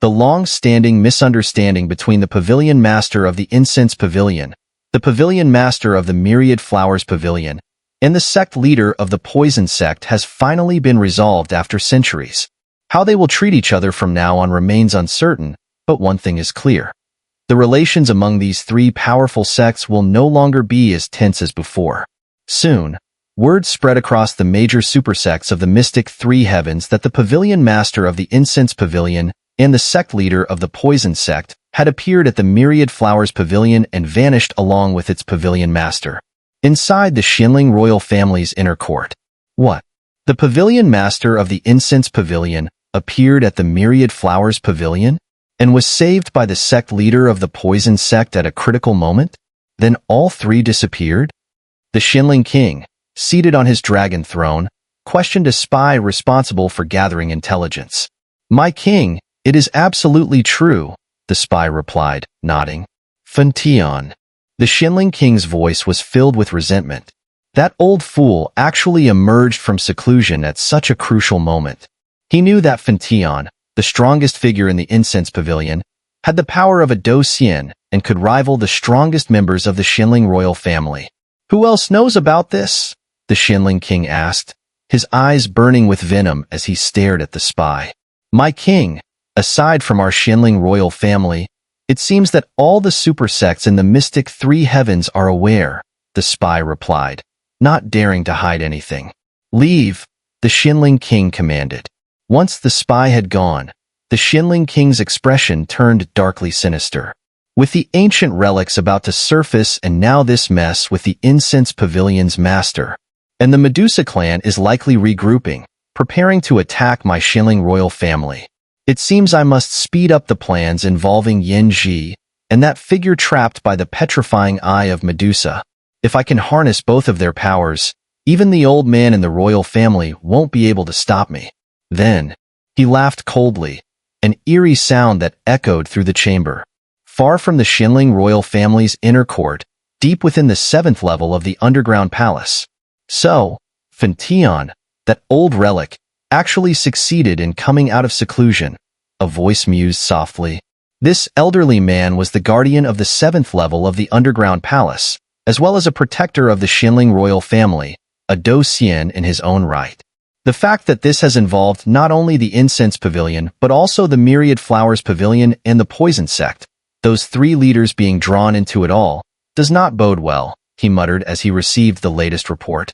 The long-standing misunderstanding between the Pavilion Master of the Incense Pavilion, the Pavilion Master of the Myriad Flowers Pavilion, and the sect leader of the Poison Sect has finally been resolved after centuries. How they will treat each other from now on remains uncertain, but one thing is clear. The relations among these three powerful sects will no longer be as tense as before. Soon, word spread across the major supersects of the Mystic Three Heavens that the Pavilion Master of the Incense Pavilion and the sect leader of the Poison Sect had appeared at the Myriad Flowers Pavilion and vanished along with its Pavilion Master. Inside the Xinling royal family's inner court. What? The Pavilion Master of the Incense Pavilion appeared at the Myriad Flowers Pavilion and was saved by the sect leader of the Poison Sect at a critical moment? Then all three disappeared? The Xinling king, seated on his dragon throne, questioned a spy responsible for gathering intelligence. "My king, it is absolutely true," the spy replied, nodding. "Fentian." The Xinling king's voice was filled with resentment. That old fool actually emerged from seclusion at such a crucial moment. He knew that Fentian, the strongest figure in the Incense Pavilion, had the power of a Do Xian and could rival the strongest members of the Xinling royal family. "Who else knows about this?" the Xinling king asked, his eyes burning with venom as he stared at the spy. "My king, aside from our Xinling royal family, it seems that all the super sects in the Mystic Three Heavens are aware," the spy replied, not daring to hide anything. "Leave," the Xinling king commanded. Once the spy had gone, the Xinling king's expression turned darkly sinister. With the ancient relics about to surface and now this mess with the Incense Pavilion's master, and the Medusa clan is likely regrouping, preparing to attack my Xinling royal family. It seems I must speed up the plans involving Yen Ji and that figure trapped by the petrifying eye of Medusa. If I can harness both of their powers, even the old man in the royal family won't be able to stop me. Then, he laughed coldly, an eerie sound that echoed through the chamber. Far from the Xinling royal family's inner court, deep within the 7th level of the underground palace. So, Fentian, that old relic, actually succeeded in coming out of seclusion, a voice mused softly. This elderly man was the guardian of the 7th level of the underground palace, as well as a protector of the Xinling royal family, a Do Xian in his own right. The fact that this has involved not only the Incense Pavilion, but also the Myriad Flowers Pavilion and the Poison Sect, those three leaders being drawn into it all, does not bode well, he muttered as he received the latest report.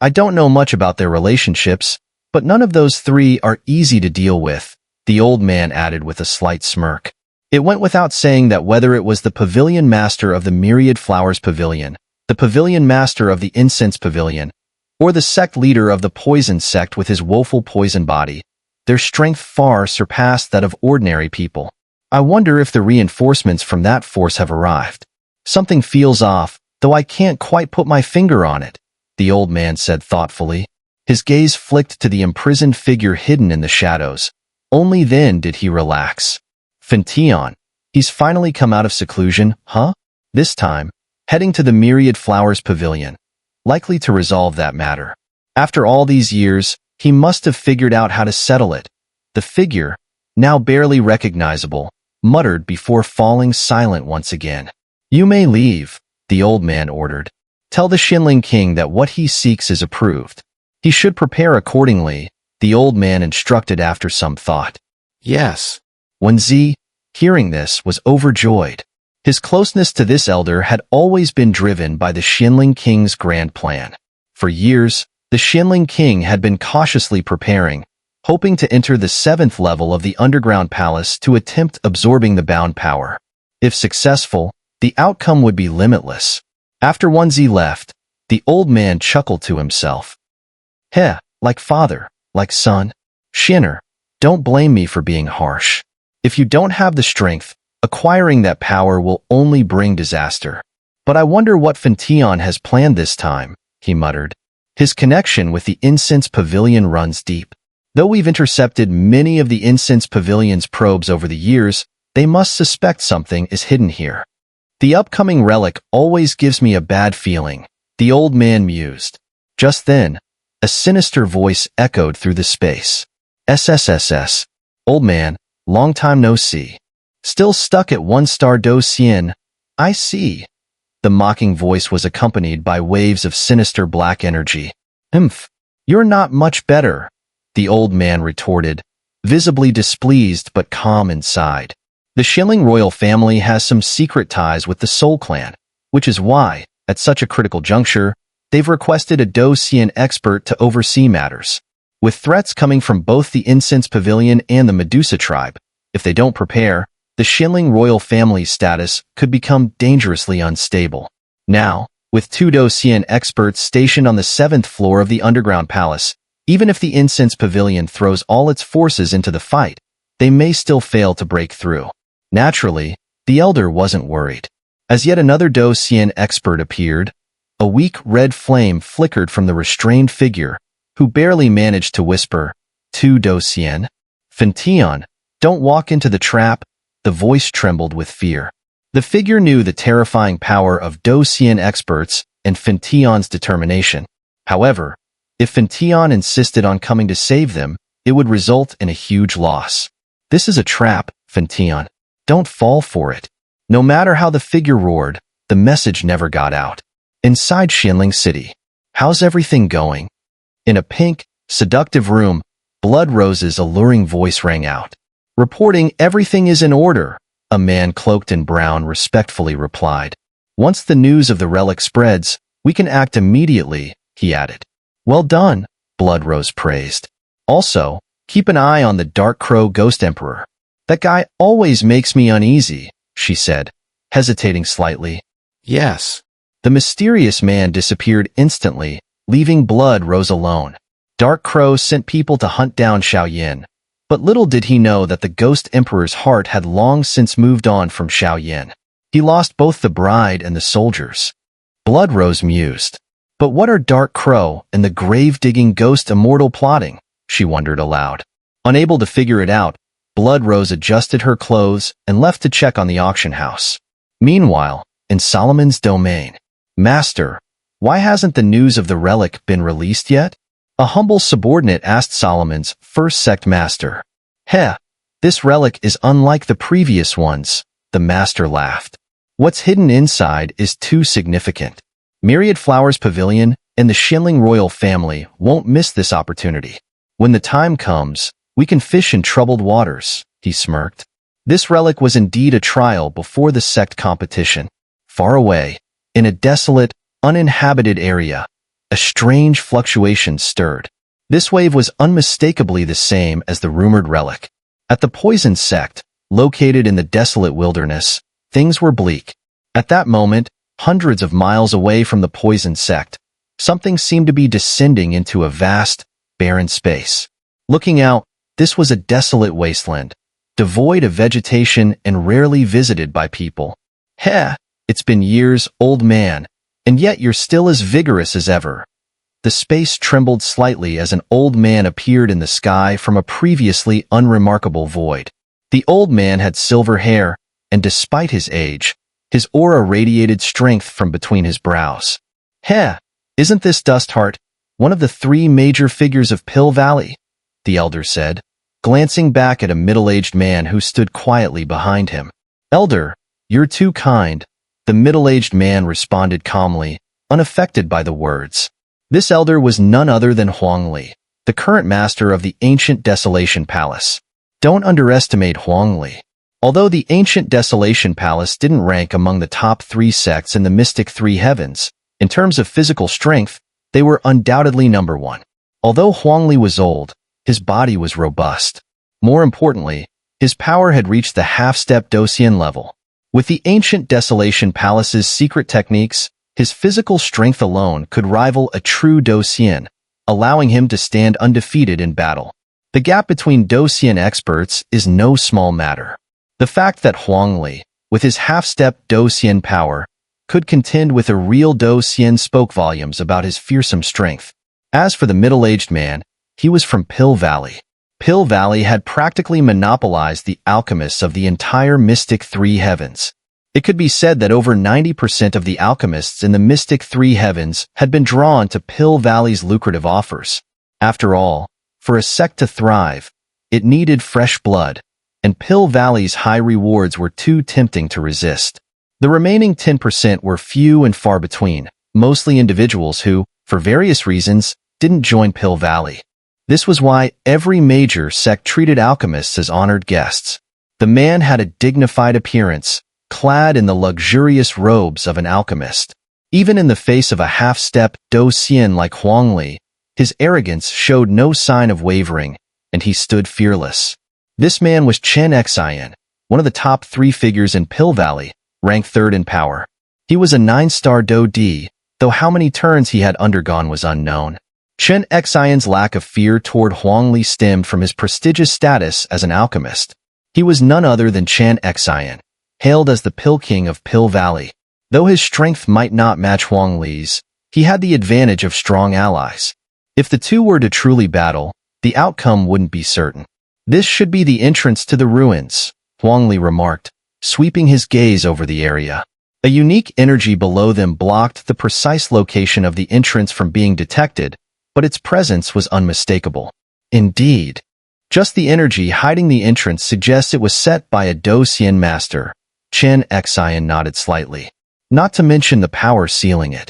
I don't know much about their relationships, but none of those three are easy to deal with, the old man added with a slight smirk. It went without saying that whether it was the Pavilion Master of the Myriad Flowers Pavilion, the Pavilion Master of the Incense Pavilion, or the sect leader of the Poison Sect with his woeful poison body, their strength far surpassed that of ordinary people. I wonder if the reinforcements from that force have arrived. Something feels off, though I can't quite put my finger on it, the old man said thoughtfully. His gaze flicked to the imprisoned figure hidden in the shadows. Only then did he relax. Fentian, he's finally come out of seclusion, huh? This time, heading to the Myriad Flowers Pavilion, likely to resolve that matter. After all these years, he must have figured out how to settle it. The figure, now barely recognizable, muttered before falling silent once again. "You may leave," the old man ordered. "Tell the Xinling king that what he seeks is approved. He should prepare accordingly," the old man instructed after some thought. "Yes." Wenzi, hearing this, was overjoyed. His closeness to this elder had always been driven by the Xinling king's grand plan. For years, the Xinling king had been cautiously preparing, hoping to enter the 7th level of the underground palace to attempt absorbing the bound power. If successful, the outcome would be limitless. After Wenzi left, the old man chuckled to himself. Like father, like son. Shinner, don't blame me for being harsh. If you don't have the strength, acquiring that power will only bring disaster. But I wonder what Fentian has planned this time, he muttered. His connection with the Incense Pavilion runs deep. Though we've intercepted many of the Incense Pavilion's probes over the years, they must suspect something is hidden here. The upcoming relic always gives me a bad feeling, the old man mused. Just then, a sinister voice echoed through the space. "SSSS. Old man, Long time no see. Still stuck at 1-star Do Xian. I see. The mocking voice was accompanied by waves of sinister black energy. Humph. You're not much better, the old man retorted, visibly displeased but calm inside. The Xinling royal family has some secret ties with the Soul Clan, which is why, at such a critical juncture, they've requested a Do Xian expert to oversee matters. With threats coming from both the Incense Pavilion and the Medusa tribe, if they don't prepare, the Xinling royal family's status could become dangerously unstable. Now, with 2 Do Xian experts stationed on the 7th floor of the underground palace, even if the Incense Pavilion throws all its forces into the fight, they may still fail to break through. Naturally, the elder wasn't worried. As yet another Do Xian expert appeared, a weak red flame flickered from the restrained figure, who barely managed to whisper, "2 Do Xian? Fentian, don't walk into the trap." The voice trembled with fear. The figure knew the terrifying power of Do Xian experts and Fentian's determination. However, if Fentian insisted on coming to save them, it would result in a huge loss. "This is a trap, Fentian. Don't fall for it." No matter how the figure roared, the message never got out. Inside Xinling City, how's everything going? In a pink, seductive room, Blood Rose's alluring voice rang out. Reporting everything is in order, a man cloaked in brown respectfully replied. Once the news of the relic spreads, we can act immediately, he added. Well done, Blood Rose praised. Also, keep an eye on the Dark Crow Ghost Emperor. That guy always makes me uneasy, she said, hesitating slightly. Yes. The mysterious man disappeared instantly, leaving Blood Rose alone. Dark Crow sent people to hunt down Xiao, but little did he know that the Ghost Emperor's heart had long since moved on from Xiao. He lost both the bride and the soldiers. Blood Rose mused. But what are Dark Crow and the grave-digging Ghost Immortal plotting? She wondered aloud. Unable to figure it out, Blood Rose adjusted her clothes and left to check on the auction house. Meanwhile, in Solomon's domain, Master, why hasn't the news of the relic been released yet? A humble subordinate asked Solomon's first sect master. Heh, this relic is unlike the previous ones, the master laughed. What's hidden inside is too significant. Myriad Flowers Pavilion and the Xinling royal family won't miss this opportunity. When the time comes, we can fish in troubled waters, he smirked. This relic was indeed a trial before the sect competition. Far away, in a desolate, uninhabited area, a strange fluctuation stirred. This wave was unmistakably the same as the rumored relic. At the Poison Sect, located in the desolate wilderness, things were bleak. At that moment, hundreds of miles away from the Poison Sect, something seemed to be descending into a vast, barren space. Looking out, this was a desolate wasteland, devoid of vegetation and rarely visited by people. Heh, it's been years, old man, and yet you're still as vigorous as ever. The space trembled slightly as an old man appeared in the sky from a previously unremarkable void. The old man had silver hair, and despite his age, his aura radiated strength from between his brows. Heh, isn't this Dustheart, one of the 3 major figures of Pill Valley? The elder said, glancing back at a middle-aged man who stood quietly behind him. Elder, you're too kind, the middle-aged man responded calmly, unaffected by the words. This elder was none other than Huang Li, the current master of the ancient Desolation Palace. Don't underestimate Huang Li. Although the ancient Desolation Palace didn't rank among the top 3 sects in the Mystic 3 Heavens, in terms of physical strength, they were undoubtedly number 1. Although Huang Li was old, his body was robust. More importantly, his power had reached the half-step Dosian level. With the ancient Desolation Palace's secret techniques, his physical strength alone could rival a true Dosian, allowing him to stand undefeated in battle. The gap between Dosian experts is no small matter. The fact that Huang Li, with his half-step Dosian power, could contend with a real Dosian spoke volumes about his fearsome strength. As for the middle-aged man, he was from Pill Valley. Pill Valley had practically monopolized the alchemists of the entire Mystic 3 Heavens. It could be said that over 90% of the alchemists in the Mystic 3 Heavens had been drawn to Pill Valley's lucrative offers. After all, for a sect to thrive, it needed fresh blood, and Pill Valley's high rewards were too tempting to resist. The remaining 10% were few and far between, mostly individuals who, for various reasons, didn't join Pill Valley. This was why every major sect treated alchemists as honored guests. The man had a dignified appearance, clad in the luxurious robes of an alchemist. Even in the face of a half-step Do-Xian like Huang Li, his arrogance showed no sign of wavering, and he stood fearless. This man was Chen Xian, one of the top 3 figures in Pill Valley, ranked 3rd in power. He was a 9-star Do-D, though how many turns he had undergone was unknown. Chen Xian's lack of fear toward Huang Li stemmed from his prestigious status as an alchemist. He was none other than Chen Xian, hailed as the Pill King of Pill Valley. Though his strength might not match Huang Li's, he had the advantage of strong allies. If the two were to truly battle, the outcome wouldn't be certain. This should be the entrance to the ruins, Huang Li remarked, sweeping his gaze over the area. A unique energy below them blocked the precise location of the entrance from being detected, but its presence was unmistakable. Indeed, just the energy hiding the entrance suggests it was set by a Do-Xian master. Chen Xian nodded slightly. Not to mention the power sealing it.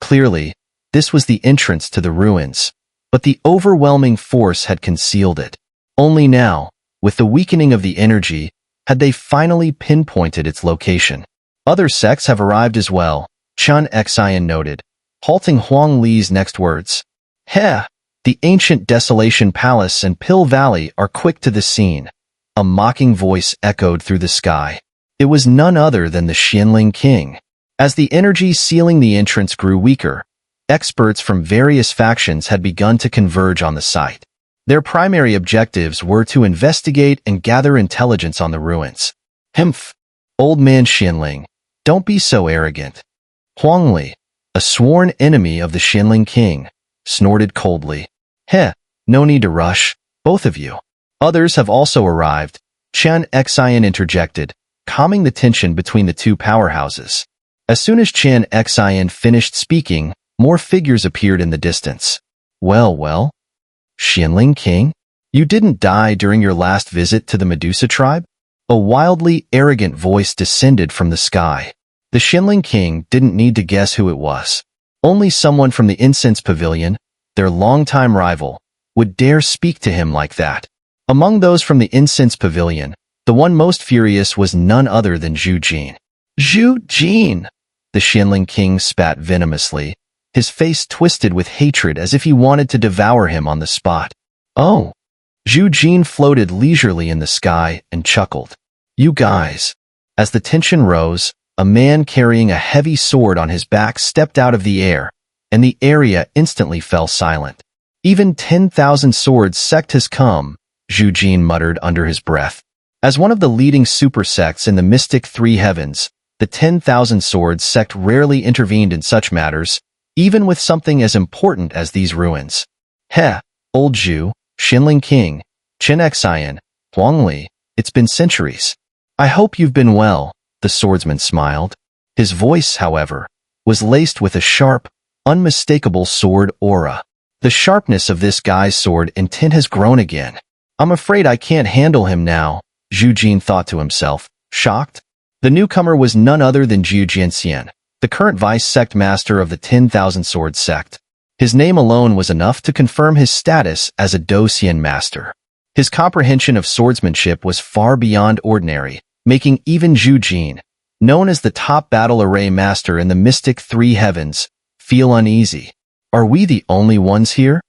Clearly, this was the entrance to the ruins, but the overwhelming force had concealed it. Only now, with the weakening of the energy, had they finally pinpointed its location. Other sects have arrived as well, Chen Xian noted, halting Huang Li's next words. Heh, the ancient Desolation Palace and Pill Valley are quick to the scene. A mocking voice echoed through the sky. It was none other than the Xianling King. As the energy sealing the entrance grew weaker, experts from various factions had begun to converge on the site. Their primary objectives were to investigate and gather intelligence on the ruins. Humph! Old man Xianling, don't be so arrogant. Huang Li, a sworn enemy of the Xianling King, snorted coldly. Heh, no need to rush, both of you. Others have also arrived, Chen Xian interjected, calming the tension between the two powerhouses. As soon as Chen Xian finished speaking, more figures appeared in the distance. Well, Xianling King? You didn't die during your last visit to the Medusa tribe? A wildly arrogant voice descended from the sky. The Xianling King didn't need to guess who it was. Only someone from the Incense Pavilion, their longtime rival, would dare speak to him like that. Among those from the Incense Pavilion, the one most furious was none other than Zhu Jin. Zhu Jin! The Xianling King spat venomously, his face twisted with hatred as if he wanted to devour him on the spot. Oh! Zhu Jin floated leisurely in the sky and chuckled. You guys. As the tension rose, a man carrying a heavy sword on his back stepped out of the air, and the area instantly fell silent. Even 10,000 swords sect has come, Zhu Jin muttered under his breath. As one of the leading super sects in the mystic 3 heavens, the 10,000 swords sect rarely intervened in such matters, even with something as important as these ruins. Heh, old Zhu, Xianling King, Chen Xian, Huang Li, it's been centuries. I hope you've been well, the swordsman smiled. His voice, however, was laced with a sharp, unmistakable sword aura. The sharpness of this guy's sword intent has grown again. I'm afraid I can't handle him now, Zhu Jin thought to himself, shocked. The newcomer was none other than Zhu Jianxian, the current vice-sect master of the 10,000 Sword sect. His name alone was enough to confirm his status as a Do-Xian master. His comprehension of swordsmanship was far beyond ordinary, making even Zhu Jin, known as the top battle array master in the mystic 3 heavens, feel uneasy. Are we the only ones here?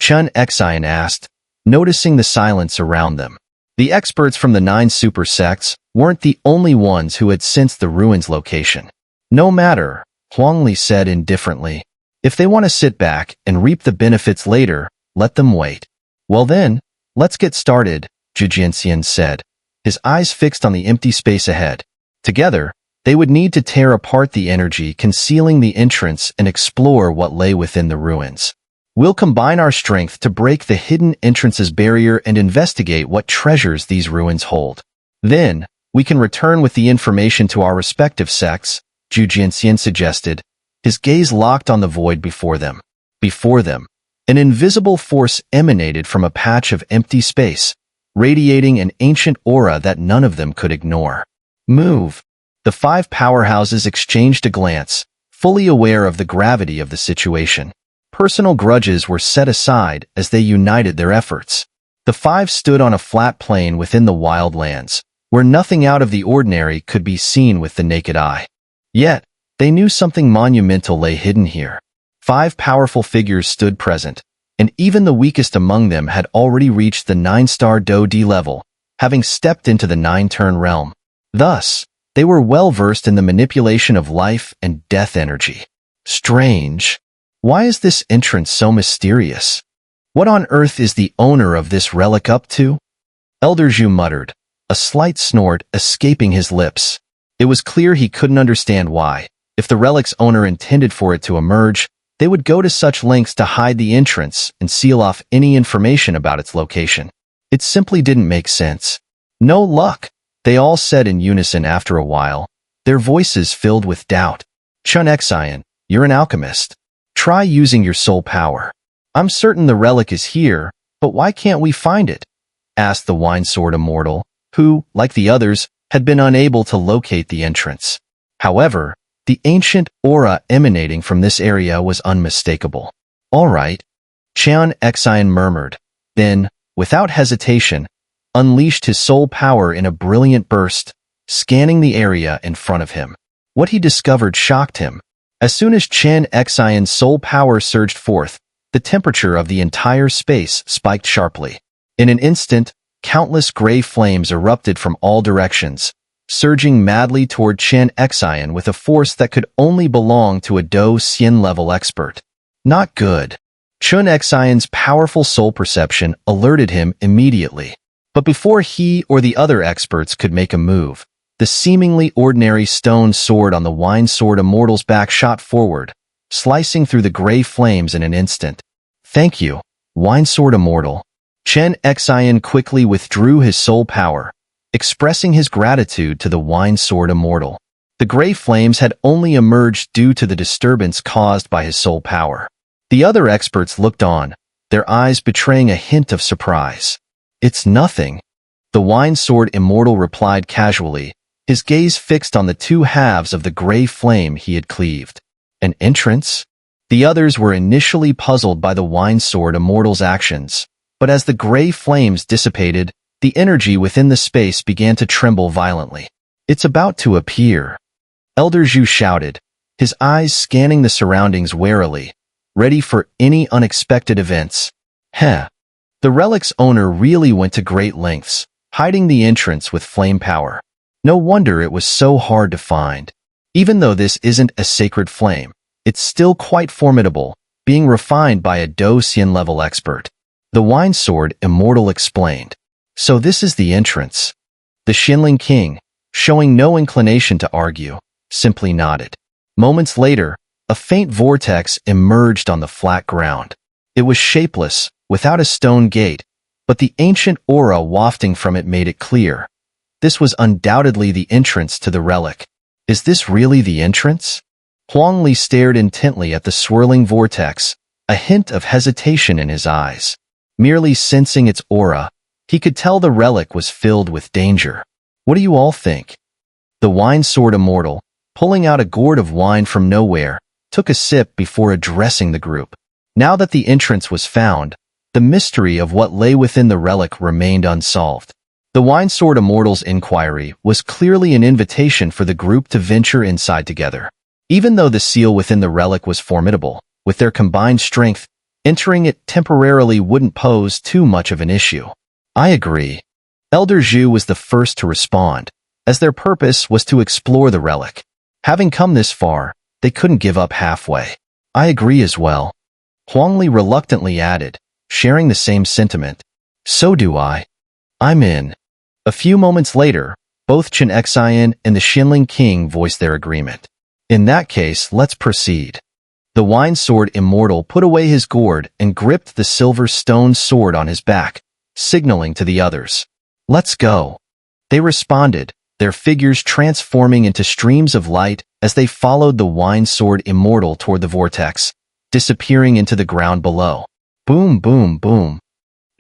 Chen Xian asked, noticing the silence around them. The experts from the 9 super sects weren't the only ones who had sensed the ruins' location. No matter, Huang Li said indifferently. If they want to sit back and reap the benefits later, let them wait. Well then, let's get started, Zhu Jianxian said, his eyes fixed on the empty space ahead. Together, they would need to tear apart the energy concealing the entrance and explore what lay within the ruins. We'll combine our strength to break the hidden entrance's barrier and investigate what treasures these ruins hold. Then, we can return with the information to our respective sects, Zhu Jianxian suggested, his gaze locked on the void before them. Before them, an invisible force emanated from a patch of empty space, radiating an ancient aura that none of them could ignore. Move. The 5 powerhouses exchanged a glance, fully aware of the gravity of the situation. Personal grudges were set aside as they united their efforts. The 5 stood on a flat plain within the wildlands, where nothing out of the ordinary could be seen with the naked eye. Yet, they knew something monumental lay hidden here. 5 powerful figures stood present, and even the weakest among them had already reached the 9-star Do-D level, having stepped into the 9-turn realm. Thus, they were well versed in the manipulation of life and death energy. Strange. Why is this entrance so mysterious? What on earth is the owner of this relic up to? Elder Xiao muttered, a slight snort escaping his lips. It was clear he couldn't understand why. If the relic's owner intended for it to emerge, they would go to such lengths to hide the entrance and seal off any information about its location. It simply didn't make sense. No luck, they all said in unison after a while, their voices filled with doubt. Xiao, you're an alchemist. Try using your soul power. I'm certain the relic is here, but why can't we find it? Asked the Wine Sword Immortal, who, like the others, had been unable to locate the entrance. However, the ancient aura emanating from this area was unmistakable. All right, Xiao murmured, then, without hesitation, unleashed his soul power in a brilliant burst, scanning the area in front of him. What he discovered shocked him. As soon as Xiao's soul power surged forth, the temperature of the entire space spiked sharply. In an instant, countless gray flames erupted from all directions, surging madly toward Xiao with a force that could only belong to a Do-Xian level expert. Not good. Xiao's powerful soul perception alerted him immediately. But before he or the other experts could make a move, the seemingly ordinary stone sword on the Wine Sword Immortal's back shot forward, slicing through the gray flames in an instant. Thank you, Wine Sword Immortal. Xiao quickly withdrew his soul power, expressing his gratitude to the Wine Sword Immortal. The gray flames had only emerged due to the disturbance caused by his soul power. The other experts looked on, their eyes betraying a hint of surprise. It's nothing. The Wine Sword Immortal replied casually, his gaze fixed on the 2 halves of the gray flame he had cleaved. An entrance? The others were initially puzzled by the Wine Sword Immortal's actions, but as the gray flames dissipated, the energy within the space began to tremble violently. It's about to appear. Elder Xiao shouted, his eyes scanning the surroundings warily, ready for any unexpected events. Heh. The relic's owner really went to great lengths, hiding the entrance with flame power. No wonder it was so hard to find. Even though this isn't a sacred flame, it's still quite formidable, being refined by a Do-Xian level expert. The Wine Sword Immortal explained. So this is the entrance. The Xinling King, showing no inclination to argue, simply nodded. Moments later, a faint vortex emerged on the flat ground. It was shapeless, without a stone gate, but the ancient aura wafting from it made it clear. This was undoubtedly the entrance to the relic. Is this really the entrance? Huang Li stared intently at the swirling vortex, a hint of hesitation in his eyes. Merely sensing its aura, he could tell the relic was filled with danger. What do you all think? The Wine Sword Immortal, pulling out a gourd of wine from nowhere, took a sip before addressing the group. Now that the entrance was found, the mystery of what lay within the relic remained unsolved. The Wine Sword Immortal's inquiry was clearly an invitation for the group to venture inside together. Even though the seal within the relic was formidable, with their combined strength, entering it temporarily wouldn't pose too much of an issue. I agree. Elder Xiao was the first to respond, as their purpose was to explore the relic. Having come this far, they couldn't give up halfway. I agree as well. Huang Li reluctantly added, sharing the same sentiment. So do I. I'm in. A few moments later, both Xiao and the Xinling King voiced their agreement. In that case, let's proceed. The Wine Sword Immortal put away his gourd and gripped the silver stone sword on his back, signaling to the others. Let's go. They responded, their figures transforming into streams of light as they followed the Wine Sword Immortal toward the vortex, disappearing into the ground below. Boom, boom, boom.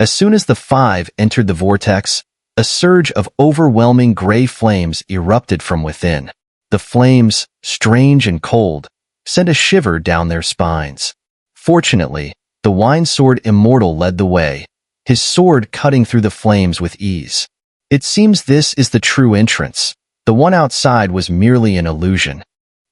As soon as the five entered the vortex, a surge of overwhelming gray flames erupted from within. The flames, strange and cold, sent a shiver down their spines. Fortunately, the wine sword Immortal led the way, his sword cutting through the flames with ease. It seems this is the true entrance. The one outside was merely an illusion.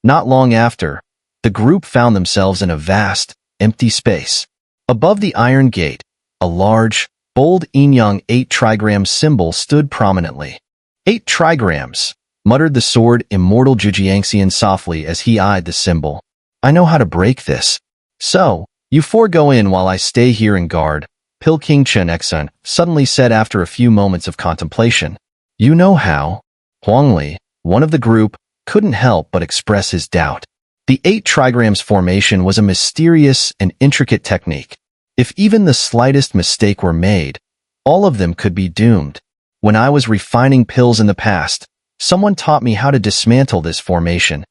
Not long after, the group found themselves in a vast, empty space. Above the iron gate, a large, bold Enyang 8 trigram symbol stood prominently. 8 trigrams, muttered the sword Immortal Jijiangxian softly as he eyed the symbol. I know how to break this. So, you four go in while I stay here and guard, Pil King Chen Exun suddenly said after a few moments of contemplation. You know how? Huangli, one of the group, couldn't help but express his doubt. The 8 trigrams formation was a mysterious and intricate technique. If even the slightest mistake were made, all of them could be doomed. When I was refining pills in the past, someone taught me how to dismantle this formation.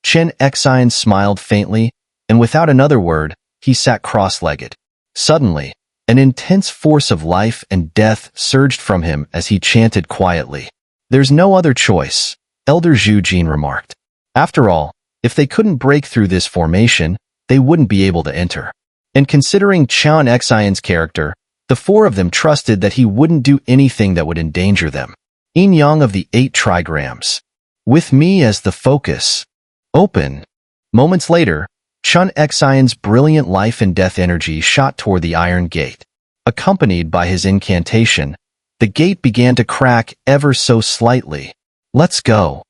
Chen Exun smiled faintly, and without another word, he sat cross-legged. Suddenly, an intense force of life and death surged from him as he chanted quietly. There's no other choice, Elder Zhu Jin remarked. After all, if they couldn't break through this formation, they wouldn't be able to enter. And considering Chen Exion's character, the four of them trusted that he wouldn't do anything that would endanger them. Enyang of the 8 trigrams. With me as the focus. Open. Moments later, Chen Exion's brilliant life and death energy shot toward the iron gate. Accompanied by his incantation, the gate began to crack ever so slightly. Let's go.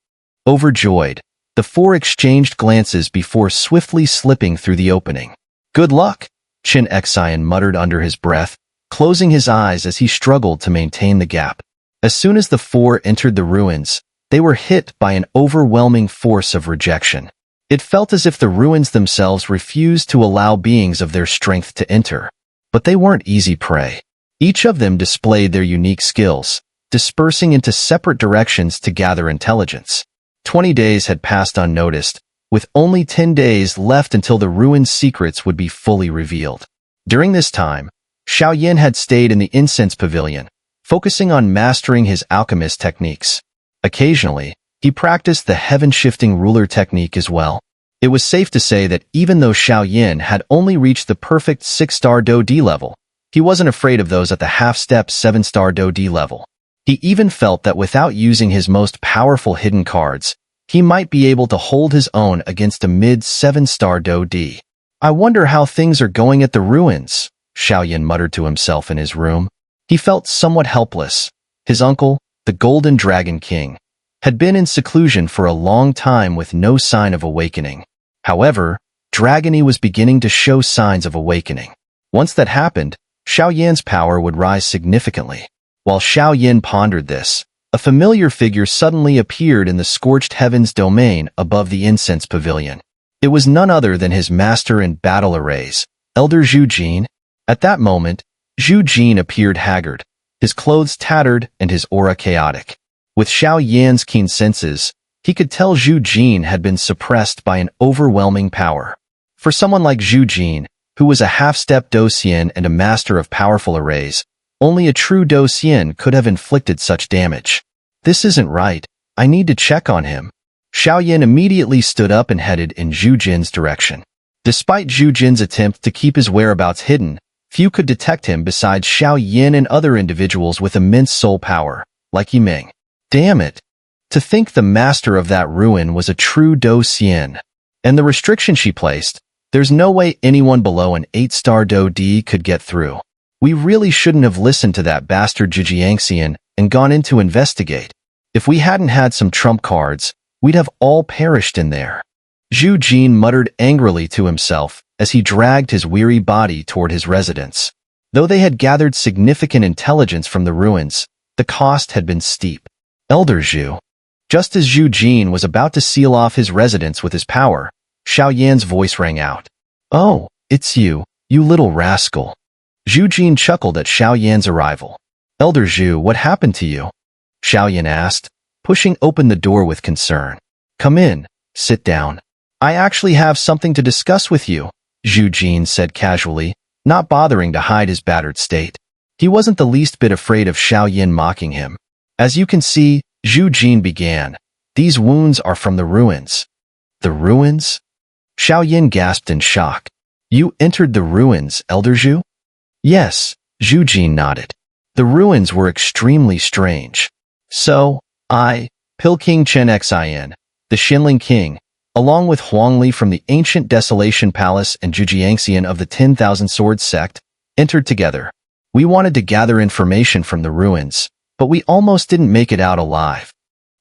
Overjoyed, the four exchanged glances before swiftly slipping through the opening. Good luck, Chen Exion muttered under his breath, closing his eyes as he struggled to maintain the gap. As soon as the four entered the ruins, they were hit by an overwhelming force of rejection. It felt as if the ruins themselves refused to allow beings of their strength to enter. But they weren't easy prey. Each of them displayed their unique skills, dispersing into separate directions to gather intelligence. 20 days had passed unnoticed, with only 10 days left until the ruins' secrets would be fully revealed. During this time, Xiao Yin had stayed in the incense pavilion, focusing on mastering his alchemist techniques. Occasionally, he practiced the heaven-shifting ruler technique as well. It was safe to say that even though Xiao Yin had only reached the perfect 6-star Do D level, he wasn't afraid of those at the half-step 7-star Do D level. He even felt that without using his most powerful hidden cards, he might be able to hold his own against a mid-7-star Do D. I wonder how things are going at the ruins, Xiao Yin muttered to himself in his room. He felt somewhat helpless. His uncle, the Golden Dragon King, had been in seclusion for a long time with no sign of awakening. However, Dragony was beginning to show signs of awakening. Once that happened, Xiao Yan's power would rise significantly. While Xiao Yin pondered this, a familiar figure suddenly appeared in the scorched heavens domain above the incense pavilion. It was none other than his master in battle arrays, Elder Zhu Jin. At that moment, Zhu Jin appeared haggard, his clothes tattered and his aura chaotic. With Xiao Yan's keen senses, he could tell Zhu Jin had been suppressed by an overwhelming power. For someone like Zhu Jin, who was a half-step Do Xian and a master of powerful arrays, only a true Do Xian could have inflicted such damage. This isn't right. I need to check on him. Xiao Yan immediately stood up and headed in Zhu Jin's direction. Despite Zhu Jin's attempt to keep his whereabouts hidden, few could detect him besides Xiao Yin and other individuals with immense soul power, like Yimeng. Damn it! To think the master of that ruin was a true Do Xian. And the restriction she placed, there's no way anyone below an 8-star Do D could get through. We really shouldn't have listened to that bastard Jijiangxian and gone in to investigate. If we hadn't had some trump cards, we'd have all perished in there. Zhu Jin muttered angrily to himself as he dragged his weary body toward his residence. Though they had gathered significant intelligence from the ruins, the cost had been steep. Elder Zhu. Just as Zhu Jin was about to seal off his residence with his power, Xiao Yan's voice rang out. Oh, it's you, you little rascal. Zhu Jin chuckled at Xiao Yan's arrival. Elder Zhu, what happened to you? Xiao Yan asked, pushing open the door with concern. Come in, sit down. I actually have something to discuss with you, Zhu Jin said casually, not bothering to hide his battered state. He He wasn't the least bit afraid of Xiao Yin mocking him. As you can see, Zhu Jin began. These wounds are from the ruins. The ruins? Xiao Yin gasped in shock. You entered the ruins, Elder Zhu? Yes, Zhu Jin nodded. The ruins were extremely strange. So, Pil King Chen Xin, the Xinling King, along with Huangli from the ancient Desolation Palace and Zhujiangxian of the 10,000 Swords sect, entered together. We wanted to gather information from the ruins, but we almost didn't make it out alive.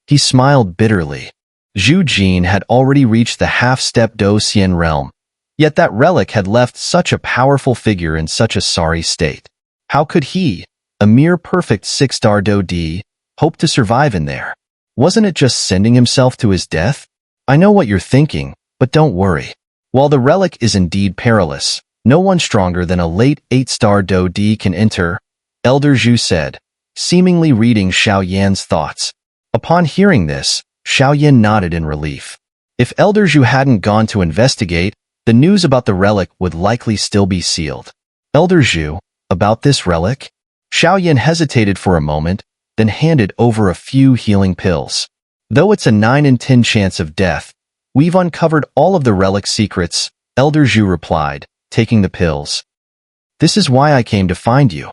He smiled bitterly. Zhu Jin had already reached the half-step Do Xian realm, yet that relic had left such a powerful figure in such a sorry state. How could he, a mere perfect 6-star Do D, hope to survive in there? Wasn't it just sending himself to his death? I know what you're thinking, but don't worry. While the relic is indeed perilous, no one stronger than a late 8-star Do D can enter, Elder Zhu said, seemingly reading Xiao Yan's thoughts. Upon hearing this, Xiao Yan nodded in relief. If Elder Zhu hadn't gone to investigate, the news about the relic would likely still be sealed. Elder Zhu, about this relic? Xiao Yan hesitated for a moment, then handed over a few healing pills. Though it's a 9 in 10 chance of death, we've uncovered all of the relic secrets, Elder Zhu replied, taking the pills. This is why I came to find you.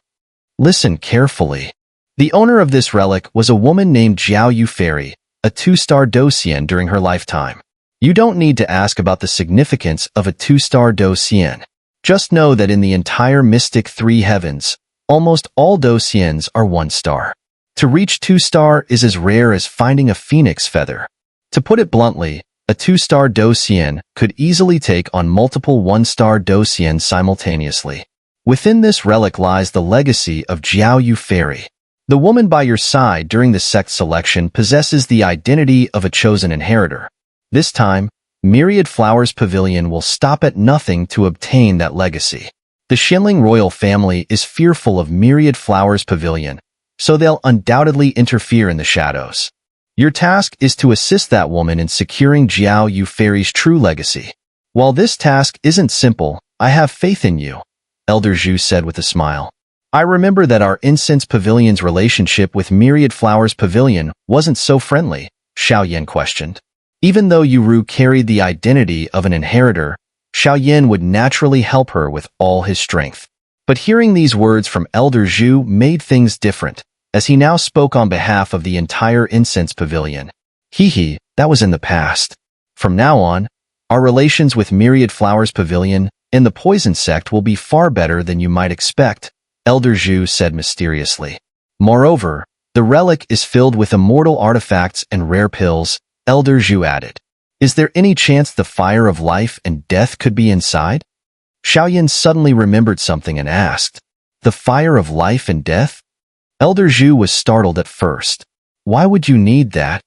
Listen carefully. The owner of this relic was a woman named Jiao Yufei, a 2-star Do Xian during her lifetime. You don't need to ask about the significance of a 2-star Do Xian. Just know that in the entire Mystic 3 heavens, almost all Do Xians are 1-star. To reach 2-star is as rare as finding a phoenix feather. To put it bluntly, a 2-star Do Xian could easily take on multiple 1-star Do Xian simultaneously. Within this relic lies the legacy of Jiao Yufei. The woman by your side during the sect selection possesses the identity of a chosen inheritor. This time, Myriad Flowers Pavilion will stop at nothing to obtain that legacy. The Xinling royal family is fearful of Myriad Flowers Pavilion, so they'll undoubtedly interfere in the shadows. Your task is to assist that woman in securing Jiao Yufei's true legacy. While this task isn't simple, I have faith in you, Elder Zhu said with a smile. I remember that our Incense Pavilion's relationship with Myriad Flowers Pavilion wasn't so friendly, Xiao Yan questioned. Even though Yuru carried the identity of an inheritor, Xiao Yan would naturally help her with all his strength. But hearing these words from Elder Zhu made things different, as he now spoke on behalf of the entire Incense Pavilion. That was in the past. From now on, our relations with Myriad Flowers Pavilion and the Poison Sect will be far better than you might expect, Elder Zhu said mysteriously. Moreover, the relic is filled with immortal artifacts and rare pills, Elder Zhu added. Is there any chance the fire of life and death could be inside? Xiao Yan suddenly remembered something and asked, The fire of life and death? Elder Zhu was startled at first. Why would you need that?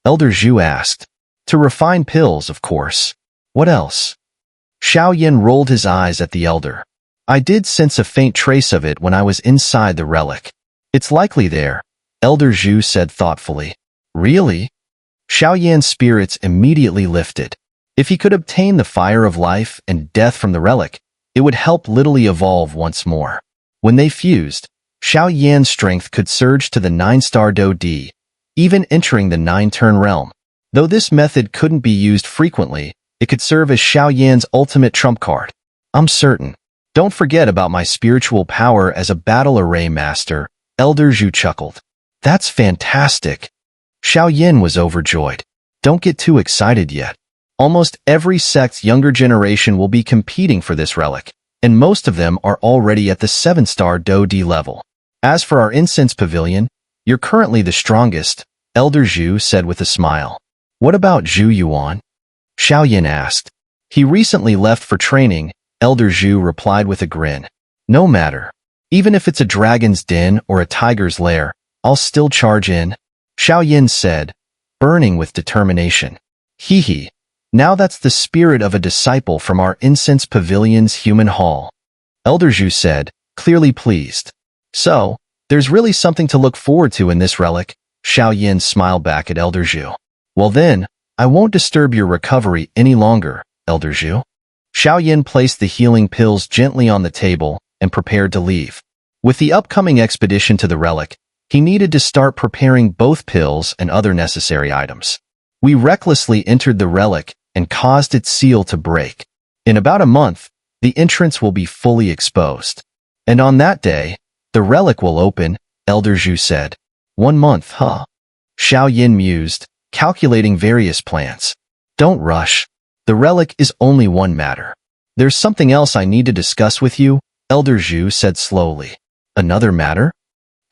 Elder Zhu asked. To refine pills, of course. What else? Xiao Yan rolled his eyes at the elder. I did sense a faint trace of it when I was inside the relic. It's likely there, Elder Zhu said thoughtfully. Really? Xiao Yan's spirits immediately lifted. If he could obtain the fire of life and death from the relic, it would help Literally evolve once more. When they fused, Xiao Yan's strength could surge to the 9-star Do D, even entering the 9-turn realm. Though this method couldn't be used frequently, it could serve as Xiao Yan's ultimate trump card. I'm certain. Don't forget about my spiritual power as a battle array master, Elder Zhu chuckled. That's fantastic. Xiao Yan was overjoyed. Don't get too excited yet. Almost every sect's younger generation will be competing for this relic, and most of them are already at the 7-star Do D level. As for our Incense Pavilion, you're currently the strongest, Elder Zhu said with a smile. What about Zhu Yuan? Xiao Yan asked. He recently left for training, Elder Zhu replied with a grin. No matter. Even if it's a dragon's den or a tiger's lair, I'll still charge in, Xiao Yan said, burning with determination. Now that's the spirit of a disciple from our Incense Pavilion's human hall, Elder Zhu said, clearly pleased. So, there's really something to look forward to in this relic, Xiao Yan smiled back at Elder Zhu. Well then, I won't disturb your recovery any longer, Elder Zhu. Xiao Yan placed the healing pills gently on the table and prepared to leave. With the upcoming expedition to the relic, he needed to start preparing both pills and other necessary items. We recklessly entered the relic and caused its seal to break. In about a month, the entrance will be fully exposed. And on that day, the relic will open, Elder Zhu said. 1 month, huh? Xiao Yin mused, calculating various plans. Don't rush. The relic is only one matter. There's something else I need to discuss with you, Elder Zhu said slowly. Another matter?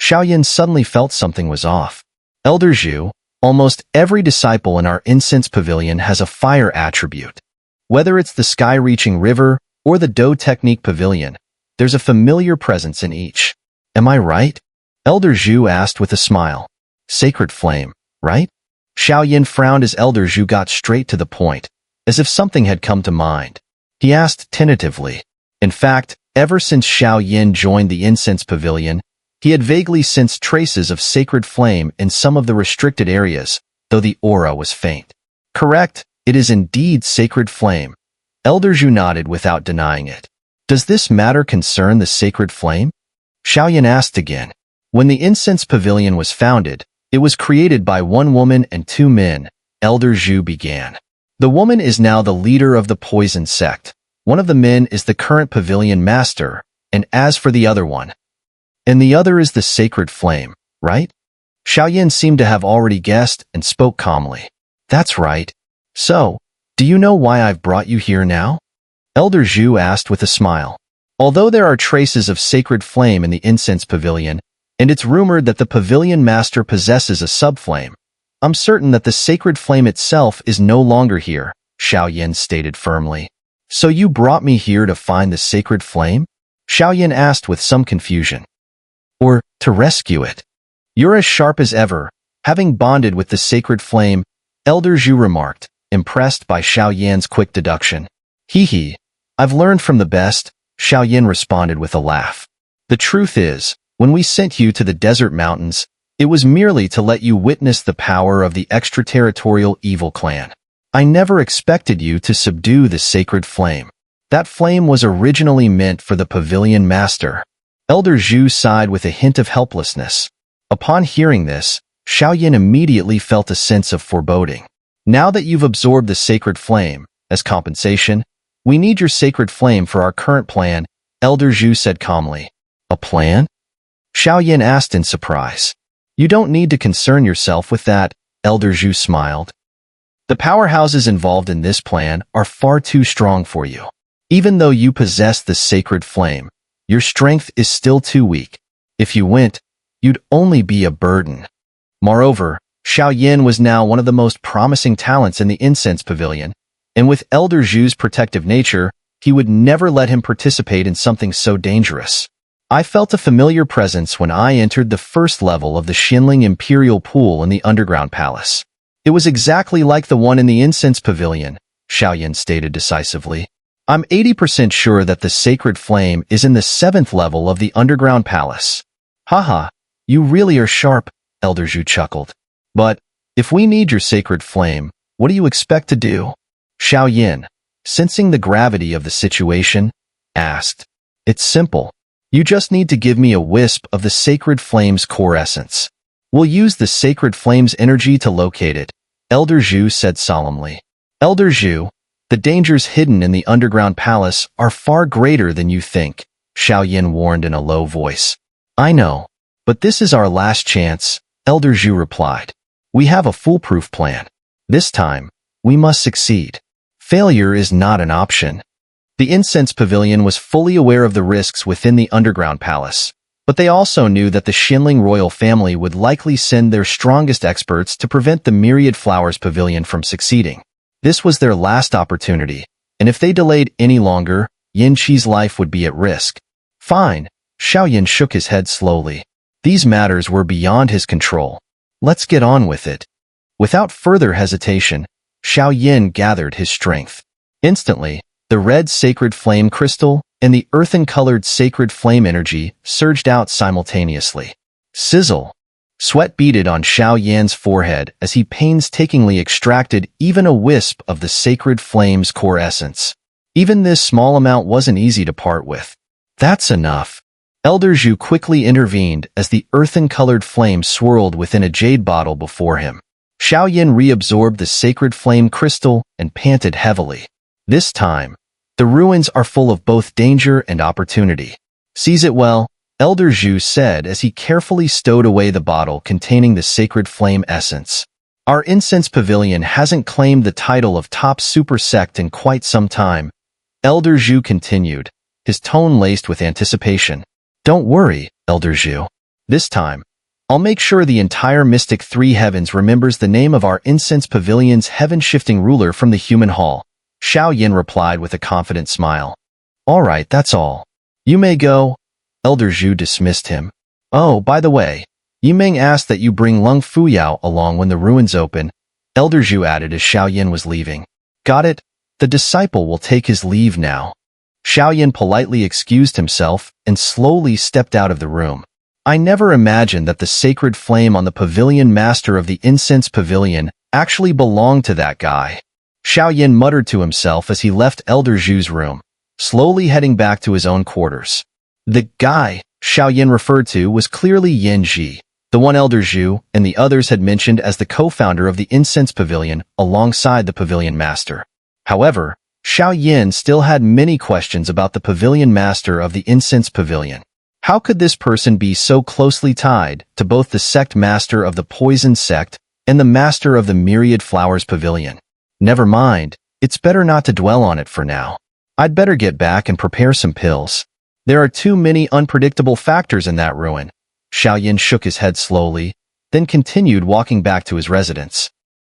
Xiao Yin suddenly felt something was off. Elder Zhu, almost every disciple in our incense pavilion has a fire attribute. Whether it's the sky-reaching river or the Dou technique pavilion, there's a familiar presence in each. Am I right? Elder Zhu asked with a smile. Sacred flame, right? Xiao Yin frowned as Elder Zhu got straight to the point, as if something had come to mind. He asked tentatively. In fact, ever since Xiao Yin joined the incense pavilion, he had vaguely sensed traces of sacred flame in some of the restricted areas, though the aura was faint. Correct, it is indeed sacred flame. Elder Zhu nodded without denying it. Does this matter concern the sacred flame? Xiao Yin asked again. When the incense pavilion was founded, it was created by 1 woman and 2 men, Elder Zhu began. The woman is now the leader of the poison sect. One of the men is the current pavilion master, and as for the other one, and the other is the sacred flame, right? Xiao Yin seemed to have already guessed and spoke calmly. That's right. So, do you know why I've brought you here now? Elder Zhu asked with a smile. Although there are traces of sacred flame in the incense pavilion, and it's rumored that the pavilion master possesses a subflame, I'm certain that the sacred flame itself is no longer here, Xiao Yin stated firmly. So you brought me here to find the sacred flame? Xiao Yin asked with some confusion. Or to rescue it? You're as sharp as ever, having bonded with the sacred flame, Elder Zhu remarked, impressed by Xiao Yin's quick deduction. Hee, I've learned from the best, Xiao Yin responded with a laugh. The truth is, when we sent you to the desert mountains, it was merely to let you witness the power of the extraterritorial evil clan. I never expected you to subdue the sacred flame. That flame was originally meant for the pavilion master. Elder Zhu sighed with a hint of helplessness. Upon hearing this, Xiao Yin immediately felt a sense of foreboding. Now that you've absorbed the sacred flame, as compensation, we need your sacred flame for our current plan, Elder Zhu said calmly. A plan? Xiao Yin asked in surprise. You don't need to concern yourself with that, Elder Zhu smiled. The powerhouses involved in this plan are far too strong for you. Even though you possess the sacred flame, your strength is still too weak. If you went, you'd only be a burden. Moreover, Xiao Yin was now one of the most promising talents in the incense pavilion, and with Elder Zhu's protective nature, he would never let him participate in something so dangerous. I felt a familiar presence when I entered the first level of the Xinling Imperial Pool in the underground palace. It was exactly like the one in the incense pavilion, Xiao Yin stated decisively. I'm 80% sure that the sacred flame is in the 7th level of the underground palace. Haha, you really are sharp, Elder Zhu chuckled. But, if we need your sacred flame, what do you expect to do? Xiao Yin, sensing the gravity of the situation, asked. It's simple. You just need to give me a wisp of the sacred flame's core essence. We'll use the sacred flame's energy to locate it, Elder Zhu said solemnly. Elder Zhu, the dangers hidden in the underground palace are far greater than you think, Xiao Yin warned in a low voice. I know, but this is our last chance, Elder Zhu replied. We have a foolproof plan. This time, we must succeed. Failure is not an option. The incense pavilion was fully aware of the risks within the underground palace, but they also knew that the Xinling royal family would likely send their strongest experts to prevent the Myriad Flowers pavilion from succeeding. This was their last opportunity, and if they delayed any longer, Yin Qi's life would be at risk. Fine, Xiao Yin shook his head slowly. These matters were beyond his control. Let's get on with it. Without further hesitation, Xiao Yin gathered his strength. Instantly, the red sacred flame crystal and the earthen-colored sacred flame energy surged out simultaneously. Sizzle! Sweat beaded on Xiao Yan's forehead as he painstakingly extracted even a wisp of the sacred flame's core essence. Even this small amount wasn't easy to part with. That's enough. Elder Zhu quickly intervened as the earthen-colored flame swirled within a jade bottle before him. Xiao Yin reabsorbed the sacred flame crystal and panted heavily. This time, the ruins are full of both danger and opportunity. Seize it well, Elder Zhu said as he carefully stowed away the bottle containing the sacred flame essence. Our incense pavilion hasn't claimed the title of top super sect in quite some time, Elder Zhu continued, his tone laced with anticipation. Don't worry, Elder Zhu. This time, I'll make sure the entire Mystic Three Heavens remembers the name of our incense pavilion's heaven-shifting ruler from the human hall. Xiao Yin replied with a confident smile. All right, that's all. You may go. Elder Zhu dismissed him. Oh, by the way, Yimeng asked that you bring Lung Fuyao along when the ruins open, Elder Zhu added as Xiao Yin was leaving. Got it? The disciple will take his leave now. Xiao Yin politely excused himself and slowly stepped out of the room. I never imagined that the sacred flame on the pavilion master of the incense pavilion actually belonged to that guy. Xiao Yin muttered to himself as he left Elder Zhu's room, slowly heading back to his own quarters. The guy Xiao Yin referred to was clearly Yin Ji, the one Elder Zhu and the others had mentioned as the co-founder of the incense pavilion alongside the pavilion master. However, Xiao Yin still had many questions about the pavilion master of the incense pavilion. How could this person be so closely tied to both the sect master of the poison sect and the master of the myriad flowers pavilion? Never mind, it's better not to dwell on it for now. I'd better get back and prepare some pills. There are too many unpredictable factors in that ruin. Xiao Yin shook his head slowly, then continued walking back to his residence.